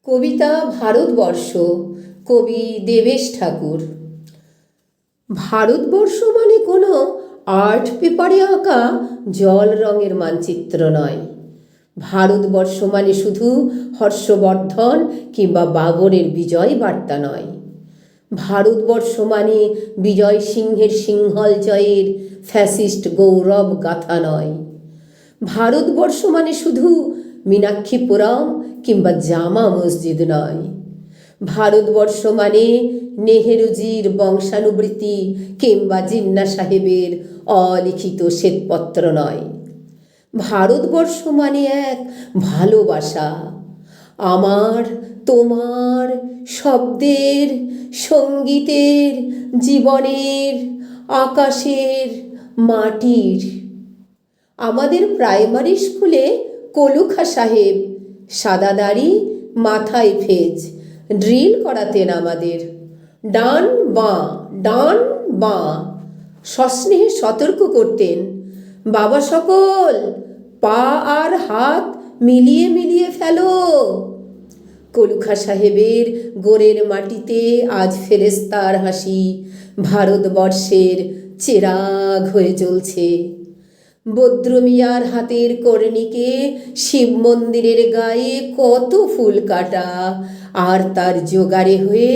কবিতা ভারতবর্ষ, কবি দেবেশ ঠাকুর। ভারতবর্ষ মানে কোনো আর্ট পেপারে আঁকা জল রঙের মানচিত্র নয়। ভারতবর্ষ মানে শুধু হর্ষবর্ধন কিংবা বাবরের বিজয় বার্তা নয়। ভারতবর্ষ মানে বিজয় সিংহের সিংহল জয়ের ফ্যাসিস্ট গৌরব গাথা নয়। ভারতবর্ষ মানে শুধু মীনাক্ষীপুরম কিংবা জামা মসজিদ নয়। ভারতবর্ষ মানে নেহেরুজির বংশানুবৃত্তি কিংবা জিন্না সাহেবের অলিখিত শ্বেতপত্র নয়। ভারতবর্ষ মানে এক ভালোবাসা, আমার তোমার, শব্দের, সঙ্গীতের, জীবনের, আকাশের, মাটির। আমাদের প্রাইমারি স্কুলে কলুখা সাহেব সাদা দাড়ি, মাথায় ফেজ ড্রিল করাতেন আমাদের। ডান বাঁ, ডান বাঁ সস্নেহে সতর্ক করতেন, বাবা সকল পা আর হাত মিলিয়ে মিলিয়ে ফেলো। কলুখা সাহেবের গোরের মাটিতে আজ ফেরেস্তার হাসি ভারতবর্ষের চেরাগ হয়ে জ্বলছে। বদ্রমিয়ার হাতের কর্ণিকে শিব মন্দিরের গায়ে কত ফুল কাটা, আর তার জোগাড়ে হয়ে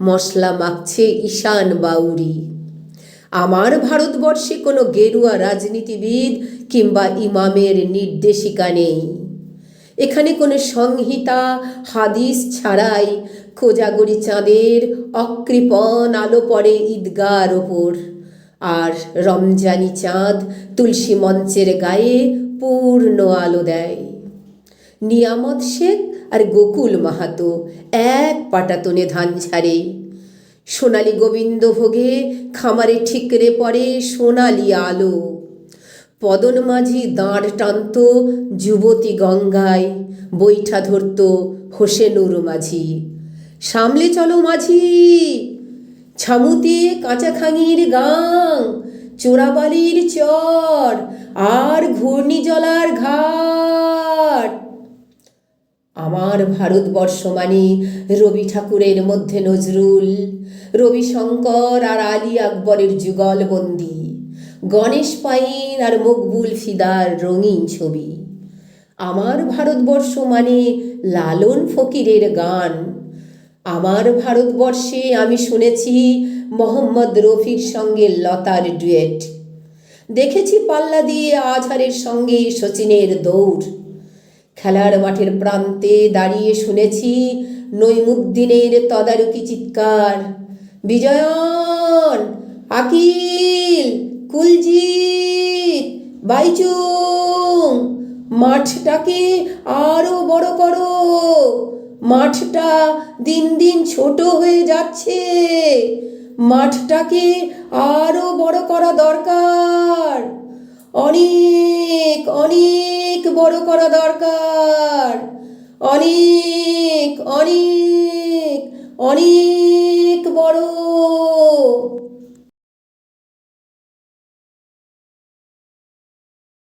মশলা মাখছে ঈশান বাউরি। আমার ভারতবর্ষে কোনো গেরুয়া রাজনীতিবিদ কিংবা ইমামের নির্দেশিকা নেই। এখানে কোনো সংহিতা হাদিস ছাড়াই কোজাগরি চাঁদের অকৃপণ আলো পড়ে ঈদগার ওপর, আর রমজানি চাঁদ তুলসী মঞ্চের গায়ে পূর্ণ আলো দেয়। নিয়ামত শেখ আর গোকুল মাহাতো এক পাটাতনে ধান ঝাড়ে। সোনালি গোবিন্দভোগে খামারে ঠিকরে পড়ে সোনালি আলো। পদন মাঝি দাঁড় টানত যুবতী গঙ্গায়, বৈঠা ধরত হোসেনুর মাঝি। সামলে চলো মাঝি, ছামুতে কাঁচাখাঙির গাং, চোরাবালির চর আর ঘূর্ণিজলার ঘাট। আমার ভারতবর্ষ মানে রবি ঠাকুরের মধ্যে নজরুল, রবিশঙ্কর আর আলী আকবরের যুগলবন্দি, গণেশ পাইন আর মকবুল ফিদার রঙিন ছবি। আমার ভারতবর্ষ মানে লালন ফকিরের গান। আমার ভারতবর্ষে আমি শুনেছি মোহাম্মদ রফির সঙ্গে লতার ডুয়েট, দেখেছি পাল্লা দিয়ে আজহারের সঙ্গে শচীনের দৌড়। খেলার মাঠের প্রান্তে দাঁড়িয়ে শুনেছি নইমুদ্দিনের তদারকি চিৎকার, বিজয়ন, আকিল, কুলজিৎ, বাইচুং, মাঠটাকে আরো বড় করো, মাঠটা দিন দিন ছোট হয়ে যাচ্ছে, মাঠটাকে আরো বড় করা দরকার, অনেক অনেক বড় করা দরকার, অনেক অনেক অনেক